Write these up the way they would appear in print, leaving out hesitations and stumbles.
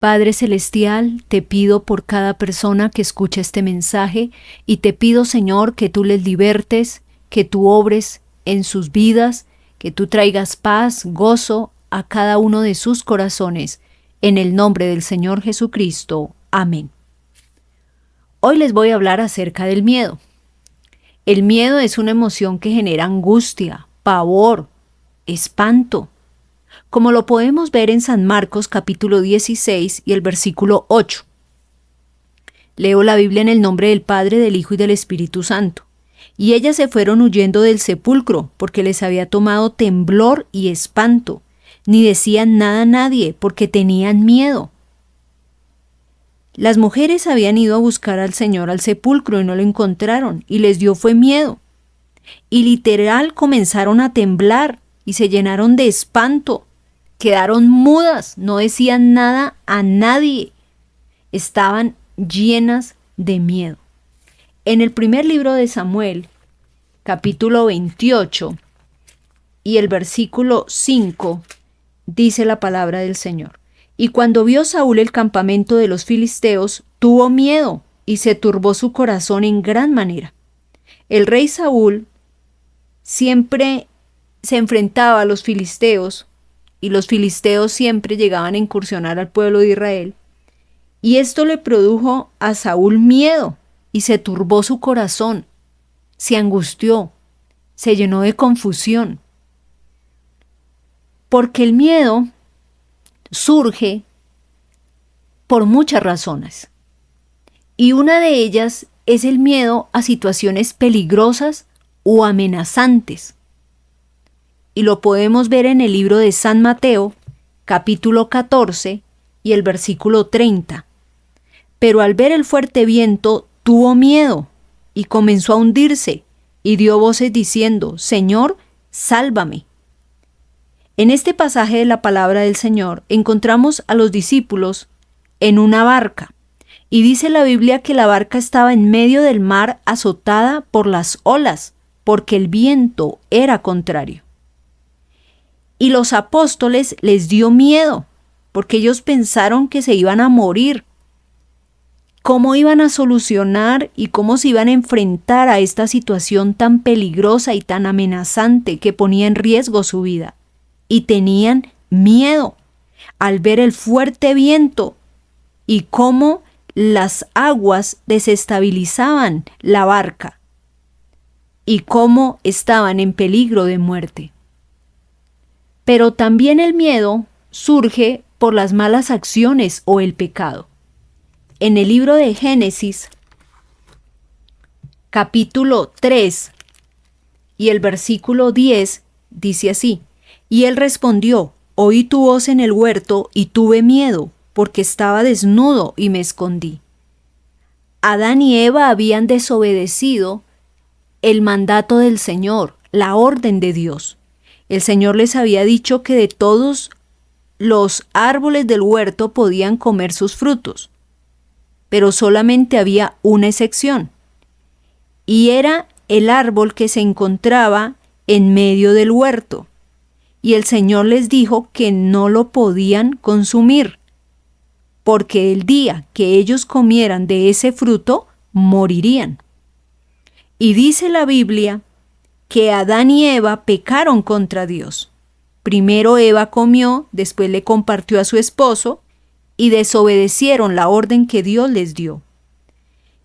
Padre Celestial, te pido por cada persona que escucha este mensaje y te pido, Señor, que tú les libertes, que tú obres en sus vidas, que tú traigas paz, gozo a cada uno de sus corazones. En el nombre del Señor Jesucristo. Amén. Hoy les voy a hablar acerca del miedo. El miedo es una emoción que genera angustia, pavor, espanto, como lo podemos ver en San Marcos capítulo 16 y el versículo 8. Leo la Biblia en el nombre del Padre, del Hijo y del Espíritu Santo. Y ellas se fueron huyendo del sepulcro, porque les había tomado temblor y espanto. Ni decían nada a nadie, porque tenían miedo. Las mujeres habían ido a buscar al Señor al sepulcro y no lo encontraron, y les dio fue miedo. Y literal comenzaron a temblar y se llenaron de espanto. Quedaron mudas, no decían nada a nadie. Estaban llenas de miedo. En el primer libro de Samuel, capítulo 28 y el versículo 5, dice la palabra del Señor. Y cuando vio Saúl el campamento de los filisteos, tuvo miedo y se turbó su corazón en gran manera. El rey Saúl siempre se enfrentaba a los filisteos y los filisteos siempre llegaban a incursionar al pueblo de Israel. Y esto le produjo a Saúl miedo y se turbó su corazón, se angustió, se llenó de confusión. Porque el miedo surge por muchas razones. Y una de ellas es el miedo a situaciones peligrosas o amenazantes. Y lo podemos ver en el libro de San Mateo, capítulo 14 y el versículo 30. Pero al ver el fuerte viento, tuvo miedo y comenzó a hundirse y dio voces diciendo: Señor, sálvame. En este pasaje de la palabra del Señor encontramos a los discípulos en una barca. Y dice la Biblia que la barca estaba en medio del mar azotada por las olas, porque el viento era contrario. Y los apóstoles les dio miedo, porque ellos pensaron que se iban a morir. ¿Cómo iban a solucionar y cómo se iban a enfrentar a esta situación tan peligrosa y tan amenazante que ponía en riesgo su vida? Y tenían miedo al ver el fuerte viento y cómo las aguas desestabilizaban la barca y cómo estaban en peligro de muerte. Pero también el miedo surge por las malas acciones o el pecado. En el libro de Génesis, capítulo 3 y el versículo 10, dice así: Y él respondió: Oí tu voz en el huerto y tuve miedo, porque estaba desnudo y me escondí. Adán y Eva habían desobedecido el mandato del Señor, la orden de Dios. El Señor les había dicho que de todos los árboles del huerto podían comer sus frutos, pero solamente había una excepción, y era el árbol que se encontraba en medio del huerto. Y el Señor les dijo que no lo podían consumir, porque el día que ellos comieran de ese fruto, morirían. Y dice la Biblia que Adán y Eva pecaron contra Dios. Primero Eva comió, después le compartió a su esposo, y desobedecieron la orden que Dios les dio.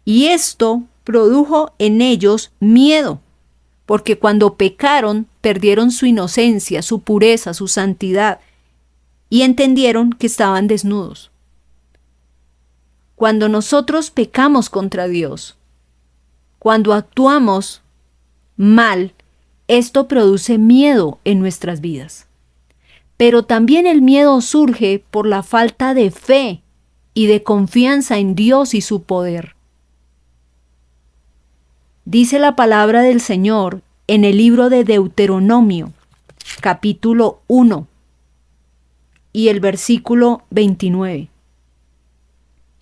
Y esto produjo en ellos miedo, porque cuando pecaron, perdieron su inocencia, su pureza, su santidad, y entendieron que estaban desnudos. Cuando nosotros pecamos contra Dios, cuando actuamos mal, esto produce miedo en nuestras vidas. Pero también el miedo surge por la falta de fe y de confianza en Dios y su poder. Dice la palabra del Señor en el libro de Deuteronomio, capítulo 1 y el versículo 29.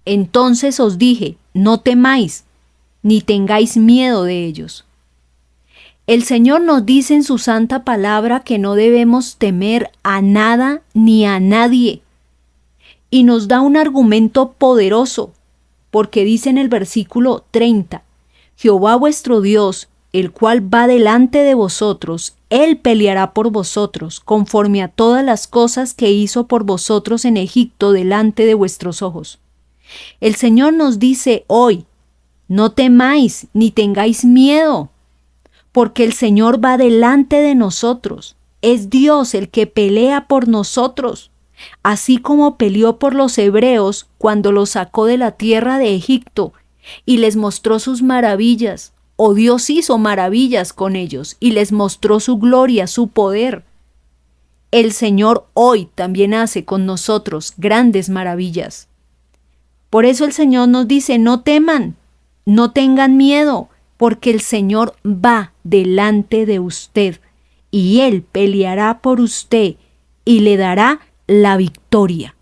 Entonces os dije: no temáis, ni tengáis miedo de ellos. El Señor nos dice en su santa palabra que no debemos temer a nada ni a nadie. y nos da un argumento poderoso, porque dice en el versículo 30, Jehová vuestro Dios, el cual va delante de vosotros, Él peleará por vosotros, conforme a todas las cosas que hizo por vosotros en Egipto delante de vuestros ojos. El Señor nos dice hoy, no temáis ni tengáis miedo, porque el Señor va delante de nosotros. Es Dios el que pelea por nosotros, así como peleó por los hebreos cuando los sacó de la tierra de Egipto y les mostró sus maravillas, o Dios hizo maravillas con ellos y les mostró su gloria, su poder. El Señor hoy también hace con nosotros grandes maravillas. Por eso el Señor nos dice, no teman, no tengan miedo, porque el Señor va delante de usted y Él peleará por usted y le dará la victoria.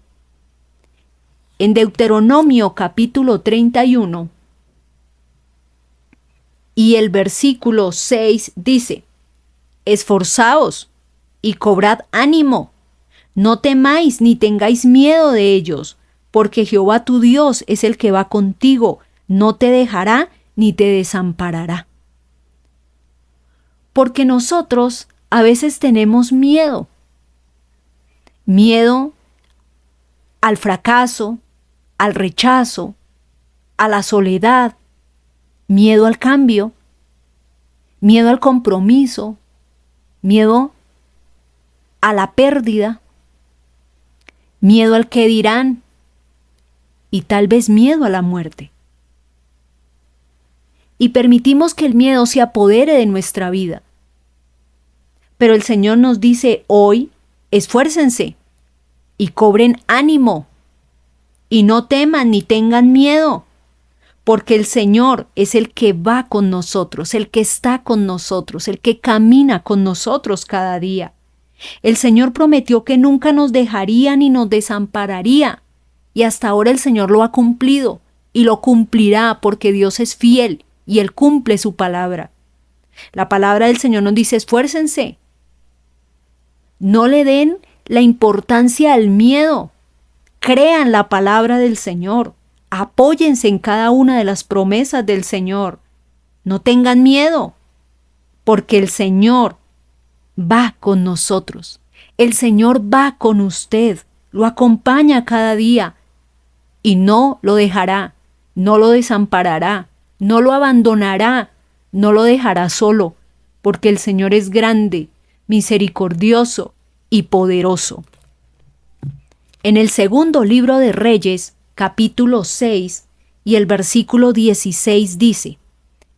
En Deuteronomio capítulo 31 y el versículo 6 dice, esforzaos y cobrad ánimo, no temáis ni tengáis miedo de ellos, porque Jehová tu Dios es el que va contigo, no te dejará ni te desamparará. Porque nosotros a veces tenemos miedo. Miedo al fracaso, al rechazo, a la soledad, miedo al cambio, miedo al compromiso, miedo a la pérdida, miedo al qué dirán y tal vez miedo a la muerte. Y permitimos que el miedo se apodere de nuestra vida. Pero el Señor nos dice hoy, esfuércense y cobren ánimo y no teman ni tengan miedo, porque el Señor es el que va con nosotros, el que está con nosotros, el que camina con nosotros cada día. El Señor prometió que nunca nos dejaría ni nos desampararía, y hasta ahora el Señor lo ha cumplido y lo cumplirá porque Dios es fiel y Él cumple su palabra. La palabra del Señor nos dice, esfuércense. No le den la importancia al miedo. Crean la palabra del Señor. Apóyense en cada una de las promesas del Señor. No tengan miedo, porque el Señor va con nosotros. El Señor va con usted, lo acompaña cada día y no lo dejará, no lo desamparará, no lo abandonará, no lo dejará solo, porque el Señor es grande, misericordioso y poderoso. En el segundo libro de Reyes, capítulo 6 y el versículo 16 dice,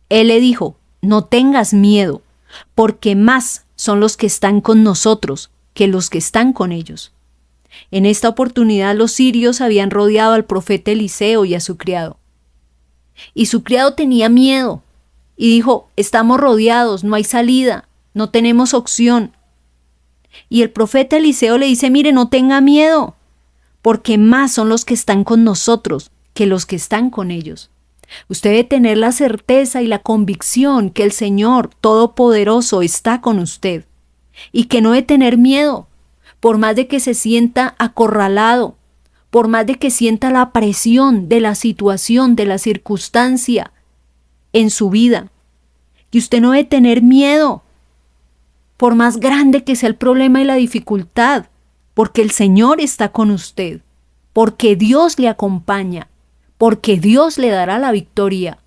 Él le dijo, no tengas miedo, porque más son los que están con nosotros que los que están con ellos. En esta oportunidad los sirios habían rodeado al profeta Eliseo y a su criado. Y su criado tenía miedo y dijo, estamos rodeados, no hay salida, no tenemos opción. Y el profeta Eliseo le dice, mire, no tenga miedo, porque más son los que están con nosotros que los que están con ellos. Usted debe tener la certeza y la convicción que el Señor Todopoderoso está con usted y que no debe tener miedo, por más de que se sienta acorralado, por más de que sienta la presión de la situación, de la circunstancia en su vida. Y usted no debe tener miedo, por más grande que sea el problema y la dificultad, porque el Señor está con usted, porque Dios le acompaña, porque Dios le dará la victoria,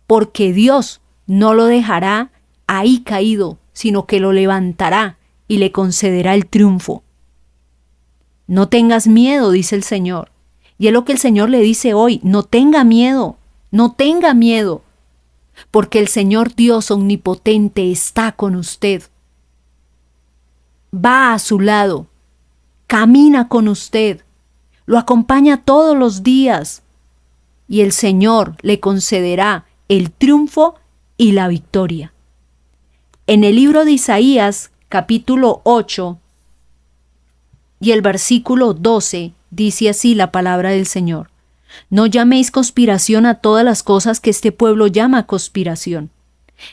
porque Dios no lo dejará ahí caído, sino que lo levantará y le concederá el triunfo. No tengas miedo, dice el Señor. Y es lo que el Señor le dice hoy, no tenga miedo, no tenga miedo, porque el Señor Dios omnipotente está con usted. Va a su lado, camina con usted, lo acompaña todos los días y el Señor le concederá el triunfo y la victoria. En el libro de Isaías, capítulo 8 y el versículo 12, dice así la palabra del Señor. No llaméis conspiración a todas las cosas que este pueblo llama conspiración,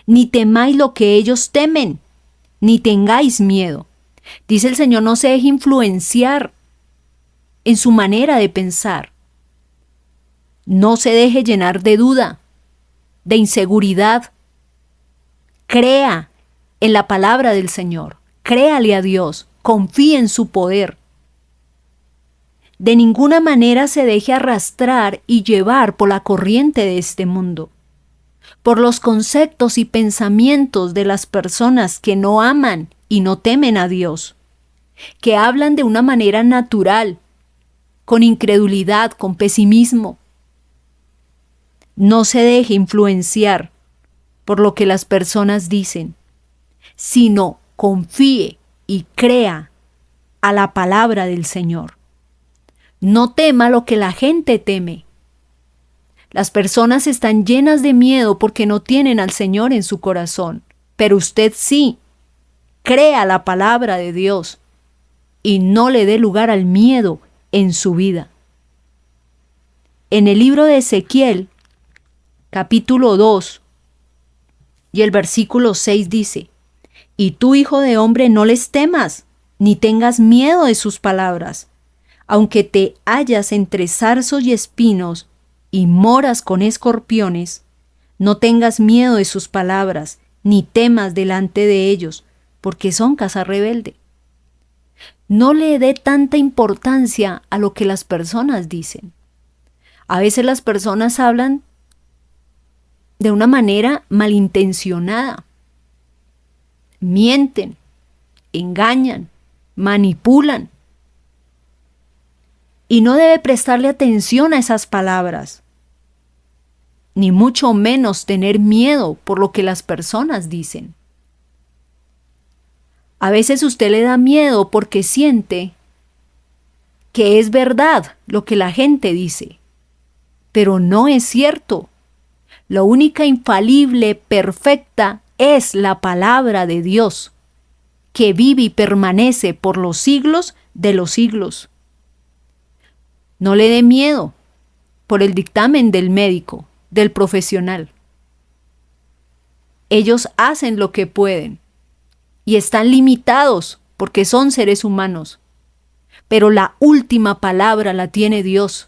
ni temáis lo que ellos temen, ni tengáis miedo. Dice el Señor, no se deje influenciar en su manera de pensar. No se deje llenar de duda, de inseguridad. Crea en la palabra del Señor. Créale a Dios. Confíe en su poder. De ninguna manera se deje arrastrar y llevar por la corriente de este mundo, por los conceptos y pensamientos de las personas que no aman y no temen a Dios, que hablan de una manera natural, con incredulidad, con pesimismo. No se deje influenciar por lo que las personas dicen, sino confíe y crea a la palabra del Señor. No tema lo que la gente teme. Las personas están llenas de miedo porque no tienen al Señor en su corazón, pero usted sí. Crea la palabra de Dios y no le dé lugar al miedo en su vida. En el libro de Ezequiel, capítulo 2, y el versículo 6 dice: Y tú, hijo de hombre, no les temas, ni tengas miedo de sus palabras, aunque te hallas entre zarzos y espinos y moras con escorpiones, no tengas miedo de sus palabras, ni temas delante de ellos, porque son casa rebelde. No le dé tanta importancia a lo que las personas dicen. A veces las personas hablan de una manera malintencionada. Mienten, engañan, manipulan. Y no debe prestarle atención a esas palabras, ni mucho menos tener miedo por lo que las personas dicen. A veces usted le da miedo porque siente que es verdad lo que la gente dice, pero no es cierto. La única infalible, perfecta, es la palabra de Dios, que vive y permanece por los siglos de los siglos. No le dé miedo por el dictamen del médico, del profesional. Ellos hacen lo que pueden y están limitados porque son seres humanos. Pero la última palabra la tiene Dios.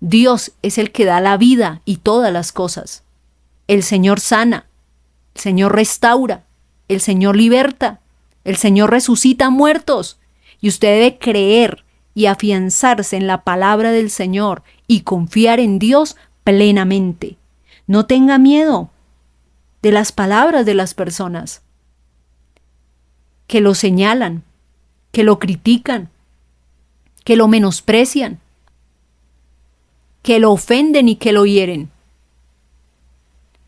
Dios es el que da la vida y todas las cosas. El Señor sana, el Señor restaura, el Señor liberta, el Señor resucita muertos. Y usted debe creer y afianzarse en la palabra del Señor y confiar en Dios plenamente. No tenga miedo de las palabras de las personas que lo señalan, que lo critican, que lo menosprecian, que lo ofenden y que lo hieren.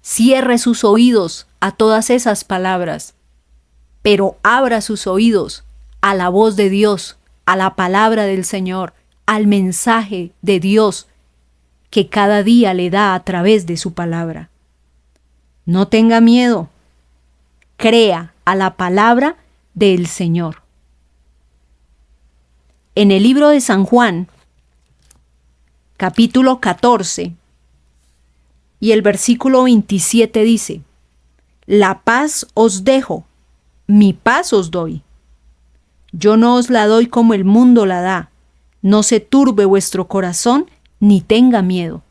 Cierre sus oídos a todas esas palabras, pero abra sus oídos a la voz de Dios, a la palabra del Señor, al mensaje de Dios que cada día le da a través de su palabra. No tenga miedo, crea a la palabra del Señor. En el libro de San Juan, capítulo 14, y el versículo 27 dice: La paz os dejo, mi paz os doy. Yo no os la doy como el mundo la da. No se turbe vuestro corazón, ni tenga miedo.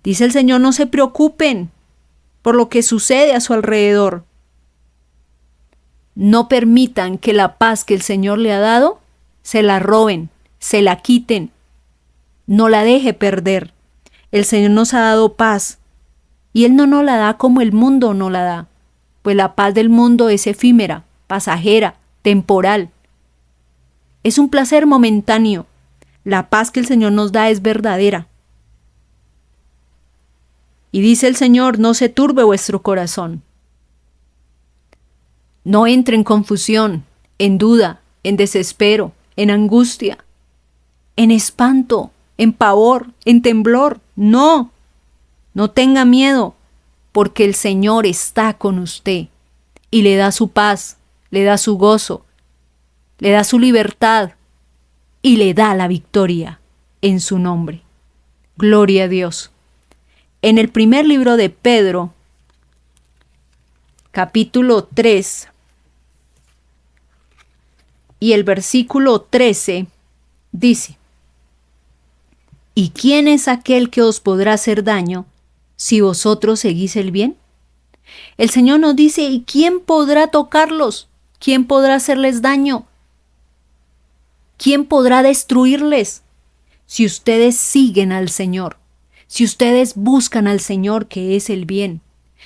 Dice el Señor, no se preocupen por lo que sucede a su alrededor. No permitan que la paz que el Señor le ha dado se la roben, se la quiten. No la deje perder. El Señor nos ha dado paz y Él no nos la da como el mundo no la da. Pues la paz del mundo es efímera, pasajera, temporal. Es un placer momentáneo. La paz que el Señor nos da es verdadera. Y dice el Señor, no se turbe vuestro corazón. No entre en confusión, en duda, en desespero, en angustia, en espanto, en pavor, en temblor. No tenga miedo, porque el Señor está con usted y le da su paz, le da su gozo, le da su libertad y le da la victoria en su nombre. Gloria a Dios. En el primer libro de Pedro, capítulo 3, y el versículo 13, dice: ¿Y quién es aquel que os podrá hacer daño si vosotros seguís el bien? El Señor nos dice, ¿y quién podrá tocarlos? ¿Quién podrá hacerles daño? ¿Quién podrá destruirles? Si ustedes siguen al Señor, si ustedes buscan al Señor que es el bien,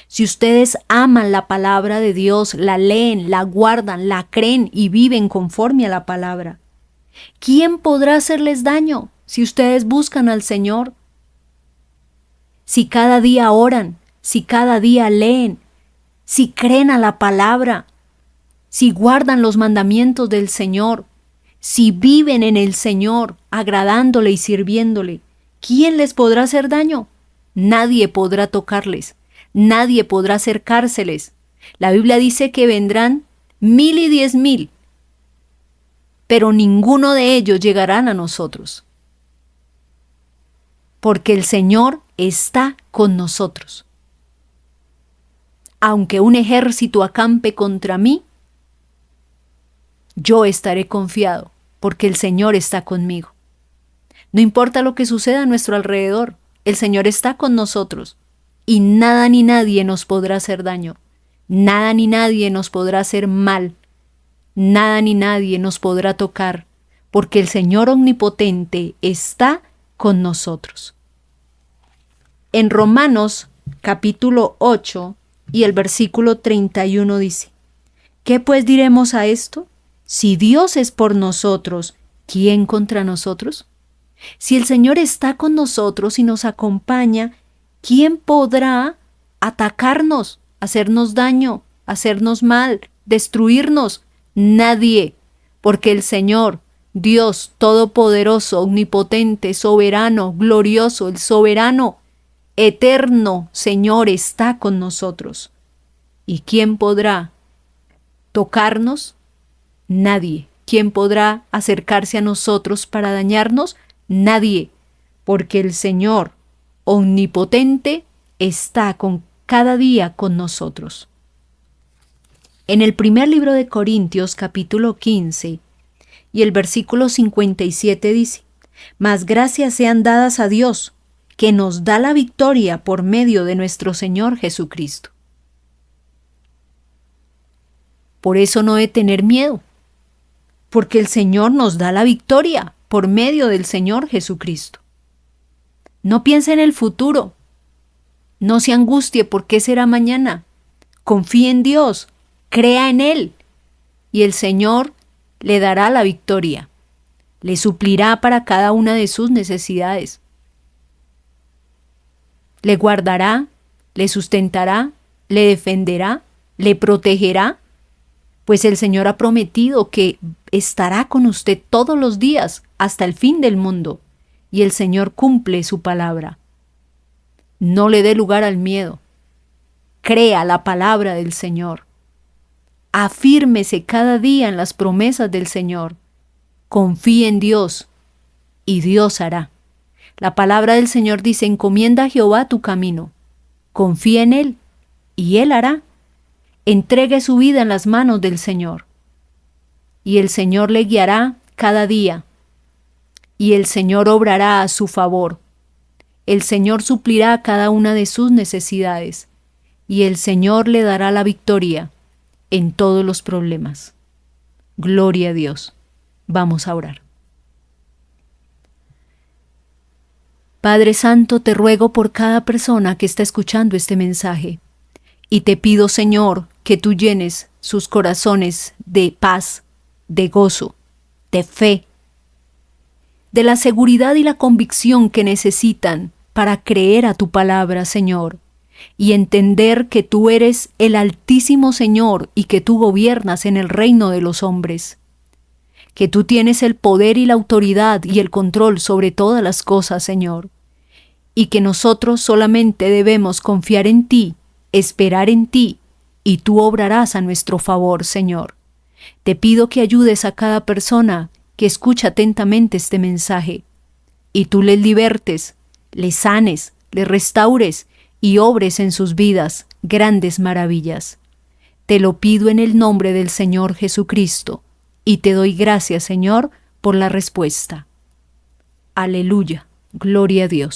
si ustedes aman la palabra de Dios, la leen, la guardan, la creen y viven conforme a la palabra, ¿quién podrá hacerles daño si ustedes buscan al Señor? Si cada día oran, si cada día leen, si creen a la palabra, si guardan los mandamientos del Señor, si viven en el Señor, agradándole y sirviéndole, ¿quién les podrá hacer daño? Nadie podrá tocarles, nadie podrá acercárseles. La Biblia dice que vendrán 1000 y 10,000, pero ninguno de ellos llegarán a nosotros, porque el Señor está con nosotros. Aunque un ejército acampe contra mí, yo estaré confiado, porque el Señor está conmigo. No importa lo que suceda a nuestro alrededor, el Señor está con nosotros, y nada ni nadie nos podrá hacer daño, nada ni nadie nos podrá hacer mal, nada ni nadie nos podrá tocar, porque el Señor omnipotente está con nosotros. En Romanos capítulo 8 y el versículo 31 dice, ¿qué pues diremos a esto? Si Dios es por nosotros, ¿quién contra nosotros? Si el Señor está con nosotros y nos acompaña, ¿quién podrá atacarnos, hacernos daño, hacernos mal, destruirnos? Nadie, porque el Señor, Dios Todopoderoso, Omnipotente, Soberano, Glorioso, el Soberano, Eterno Señor está con nosotros. ¿Y quién podrá tocarnos? Nadie. ¿Quién podrá acercarse a nosotros para dañarnos? Nadie, porque el Señor omnipotente está cada día con nosotros. En el primer libro de Corintios, capítulo 15, y el versículo 57 dice, mas gracias sean dadas a Dios, que nos da la victoria por medio de nuestro Señor Jesucristo. Por eso no he de tener miedo, porque el Señor nos da la victoria por medio del Señor Jesucristo. No piense en el futuro, no se angustie por qué será mañana, confíe en Dios, crea en Él, y el Señor le dará la victoria, le suplirá para cada una de sus necesidades, le guardará, le sustentará, le defenderá, le protegerá, pues el Señor ha prometido que estará con usted todos los días hasta el fin del mundo, y el Señor cumple su palabra. No le dé lugar al miedo. Crea la palabra del Señor. Afírmese cada día en las promesas del Señor. Confíe en Dios, y Dios hará. La palabra del Señor dice, encomienda a Jehová tu camino. Confía en Él, y Él hará. Entregue su vida en las manos del Señor, y el Señor le guiará cada día, y el Señor obrará a su favor. El Señor suplirá cada una de sus necesidades, y el Señor le dará la victoria en todos los problemas. Gloria a Dios. Vamos a orar. Padre Santo, te ruego por cada persona que está escuchando este mensaje, y te pido, Señor, que tú llenes sus corazones de paz, de gozo, de fe, de la seguridad y la convicción que necesitan para creer a tu palabra, Señor, y entender que tú eres el Altísimo Señor y que tú gobiernas en el reino de los hombres, que tú tienes el poder y la autoridad y el control sobre todas las cosas, Señor, y que nosotros solamente debemos confiar en ti, esperar en ti, y tú obrarás a nuestro favor, Señor. Te pido que ayudes a cada persona que escucha atentamente este mensaje, y tú les libertes, les sanes, les restaures y obres en sus vidas grandes maravillas. Te lo pido en el nombre del Señor Jesucristo, y te doy gracias, Señor, por la respuesta. Aleluya. Gloria a Dios.